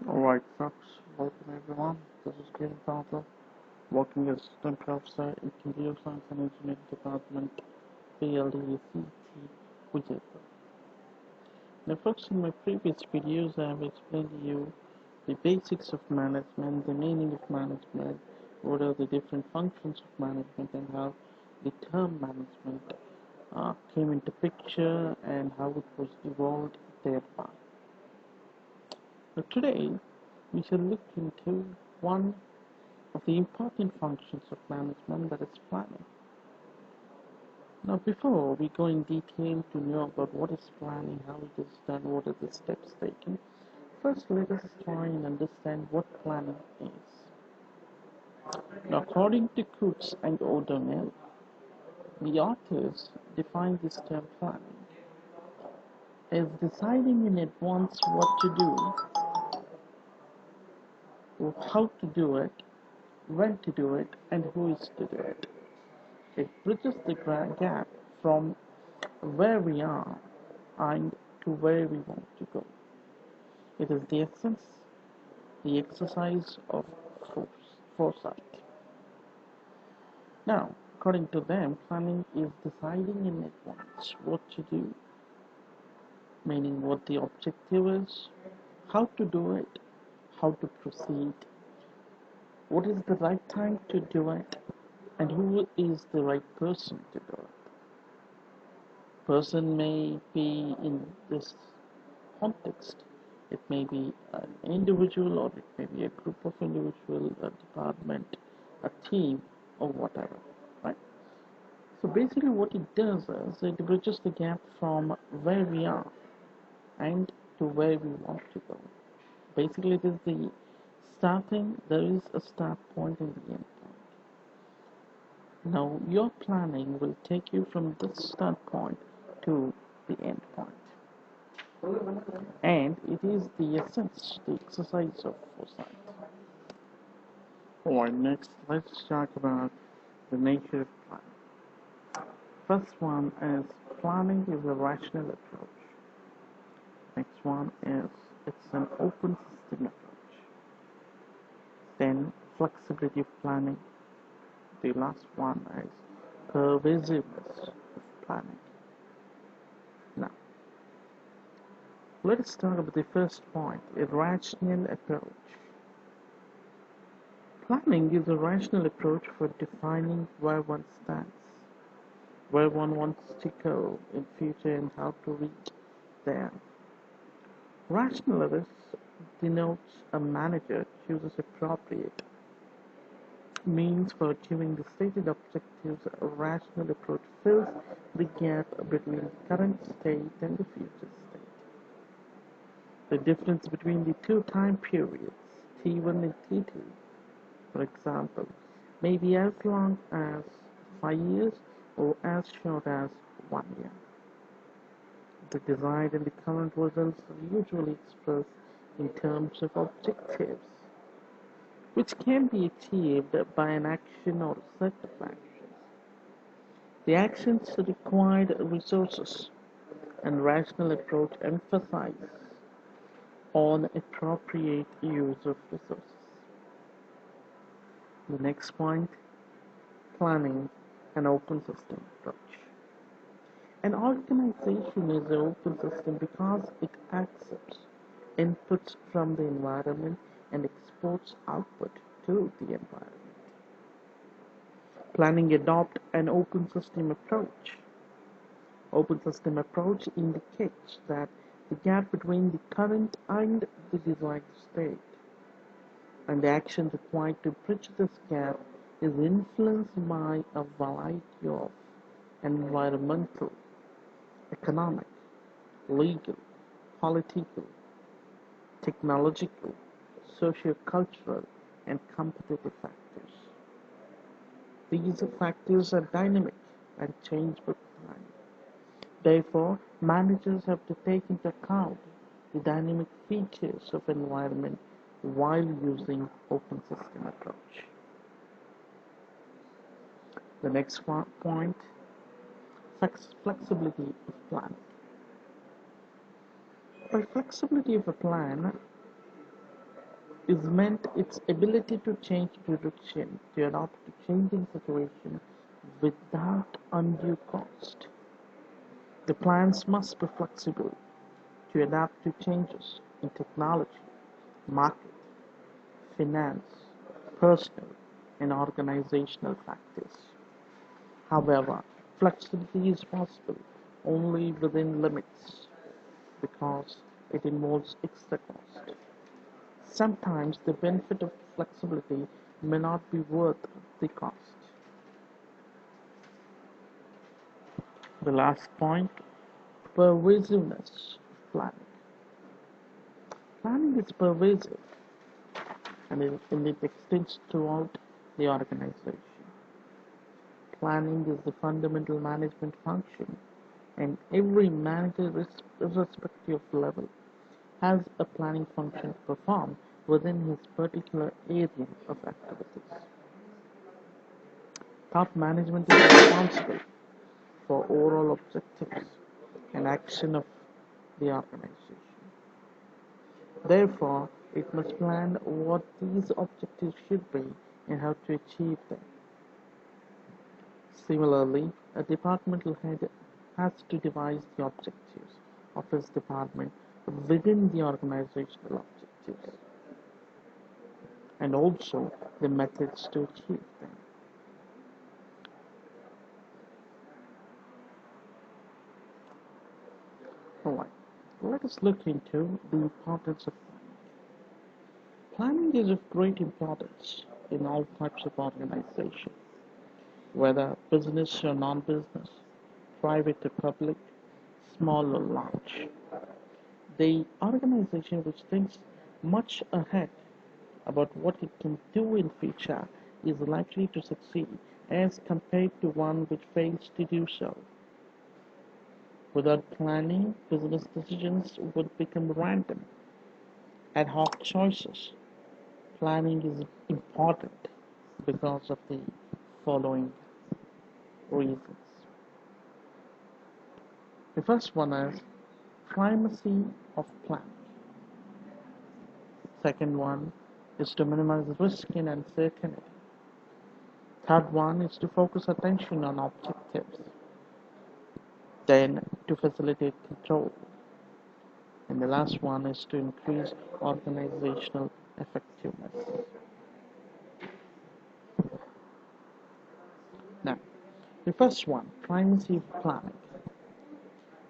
Alright, folks, welcome everyone. This is Kevin Panther, working as assistant professor in Computer Science and Engineering Department, PLDCT, Vijaypur. Now, folks, in my previous videos, I have explained to you the basics of management, the meaning of management, what are the different functions of management, and how the term management came into picture and how it was evolved thereby. Now, today, we shall look into one of the important functions of management, that is planning. Now, before we go in detail to know about what is planning, how it is done, what are the steps taken, first let us try and understand what planning is. Now, according to Coates and O'Donnell, the authors define this term planning as deciding in advance what to do, how to do it, when to do it, and who is to do it. It bridges the gap from where we are and to where we want to go. It is the essence, the exercise of foresight. Now, according to them, planning is deciding in advance what to do, meaning what the objective is, how to do it, how to proceed, what is the right time to do it, and who is the right person to do it. Person may be in this context. It may be an individual, or it may be a group of individuals, a department, a team, or whatever, right? So basically what it does is it bridges the gap from where we are and to where we want to go. Basically it is the starting, there is a start point and the end point. Now your planning will take you from this start point to the end point. And it is the essence, the exercise of foresight. Alright, next let's talk about the nature of planning. First one is planning is a rational approach. Next one is it's an open system approach. Then flexibility of planning. The last one is pervasiveness of planning. Now, let us talk about the first point, a rational approach. Planning is a rational approach for defining where one stands, where one wants to go in future and how to reach there. Rationalist denotes a manager chooses appropriate means for achieving the stated objectives. A rational approach fills the gap between the current state and the future state. The difference between the two time periods, T1 and T2, for example, may be as long as 5 years or as short as 1 year. The desired and the current results are usually expressed in terms of objectives, which can be achieved by an action or a set of actions. The actions required resources, and rational approach emphasizes on appropriate use of resources. The next point, planning an open system approach. An organization is an open system because it accepts inputs from the environment and exports output to the environment. Planning adopt an open system approach. Open system approach indicates that the gap between the current and the desired state and the action required to bridge this gap is influenced by a variety of environmental, economic, legal, political, technological, socio-cultural, and competitive factors. These factors are dynamic and change with time. Therefore, managers have to take into account the dynamic features of environment while using open system approach. The next point, flexibility of planning. By flexibility of a plan, is meant its ability to change direction, to adapt to changing situations without undue cost. The plans must be flexible to adapt to changes in technology, market, finance, personal, and organizational factors. However, flexibility is possible only within limits because it involves extra cost. Sometimes the benefit of flexibility may not be worth the cost. The last point, pervasiveness of planning. Planning is pervasive and it extends throughout the organization. Planning is the fundamental management function, and every manager, irrespective of level, has a planning function to perform within his particular area of activities. Top management is responsible for overall objectives and action of the organization. Therefore, it must plan what these objectives should be and how to achieve them. Similarly, a departmental head has to devise the objectives of his department within the organizational objectives and also the methods to achieve them. Alright, let us look into the importance of planning. Planning is of great importance in all types of organization, whether business or non-business, private or public, small or large. The organization which thinks much ahead about what it can do in future is likely to succeed as compared to one which fails to do so. Without planning, business decisions would become random, ad hoc choices. Planning is important because of the following reasons. The first one is primacy of planning. Second one is to minimize risk and uncertainty. Third one is to focus attention on objectives. Then to facilitate control. And the last one is to increase organizational effectiveness. Now, the first one, primacy of planning.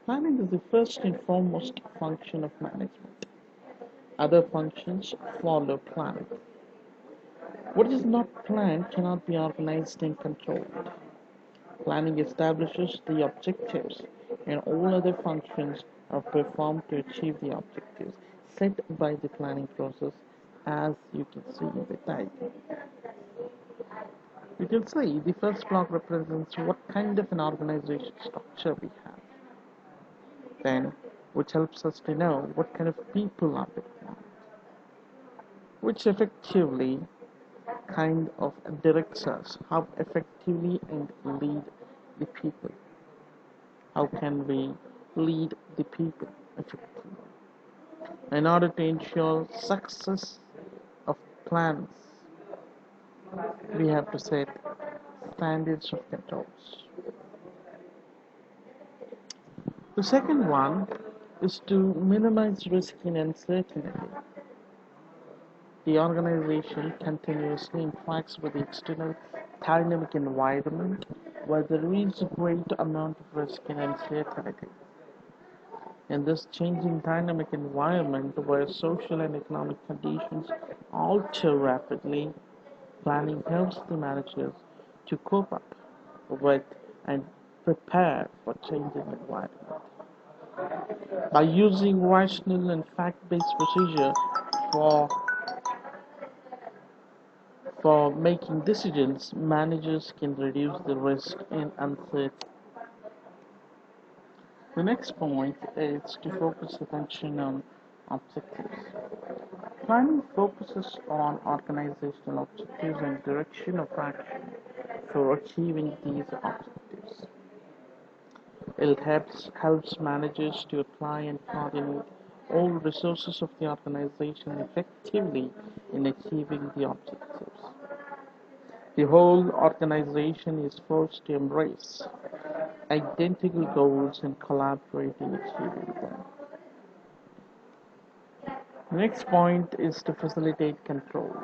Planning is the first and foremost function of management. Other functions follow planning. What is not planned cannot be organized and controlled. Planning establishes the objectives, and all other functions are performed to achieve the objectives set by the planning process, as you can see in the diagram. You can see the first block represents what kind of an organization structure we have, then which helps us to know what kind of people are required, which effectively kind of directs us how effectively and lead the people. How can we lead the people effectively? In order to ensure success of plans, we have to set standards of controls. The second one is to minimize risk and uncertainty. The organization continuously interacts with the external dynamic environment where there is a great amount of risk and uncertainty. In this changing dynamic environment where social and economic conditions alter rapidly, planning helps the managers to cope up with and prepare for changing environment. By using rational and fact-based procedure for For making decisions, managers can reduce the risk and uncertainty. The next point is to focus attention on objectives. Planning focuses on organizational objectives and direction of action for achieving these objectives. It helps managers to apply and coordinate all resources of the organization effectively in achieving the objectives. The whole organization is forced to embrace identical goals and collaborate in achieving them. The next point is to facilitate control.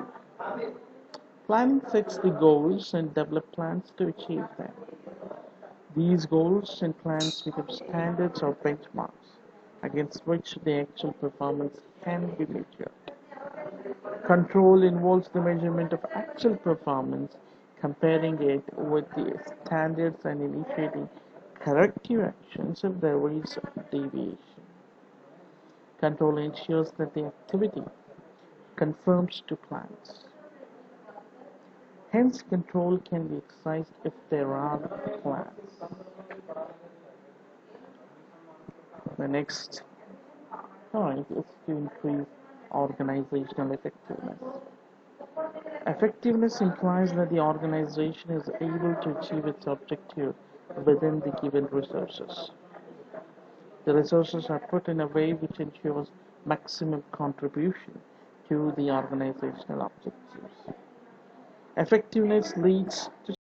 Planning sets the goals and develop plans to achieve them. These goals and plans become standards or benchmarks against which the actual performance can be measured. Control involves the measurement of actual performance, comparing it with the standards and initiating corrective actions if there is deviation. Control ensures that the activity conforms to plans. Hence, control can be exercised if there are plans. The next point is to increase organizational effectiveness. Effectiveness implies that the organization is able to achieve its objective within the given resources. The resources are put in a way which ensures maximum contribution to the organizational objectives. Effectiveness leads to